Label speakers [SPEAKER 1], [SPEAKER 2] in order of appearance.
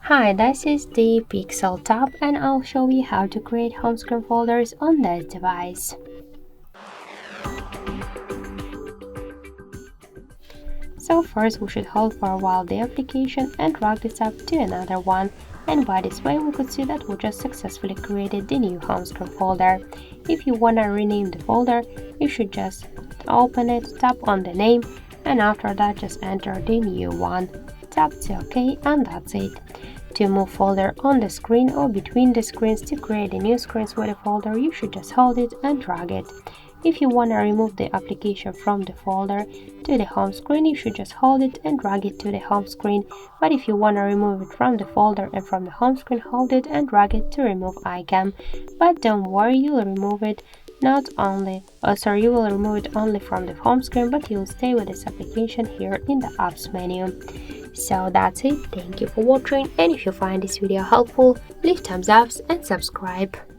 [SPEAKER 1] Hi, this is the Pixel tab and I'll show you how to create home screen folders on this device. So first we should hold for a while the application and drag this up to another one, and by this way we could see that we just successfully created the new home screen folder. If you wanna rename the folder, you should just open it, tap on the name, and after that just enter the new one. Tap to OK and that's it. To move folder on the screen or between the screens to create a new screens with a folder, you should just hold it and drag it. If you want to remove the application from the folder to the home screen, you should just hold it and drag it to the home screen. But if you want to remove it from the folder and from the home screen, hold it and drag it to remove icon. But don't worry, you'll remove it you will remove it only from the home screen, but you'll stay with this application here in the apps menu. So that's it. Thank you for watching, and if you find this video helpful, leave thumbs up and subscribe.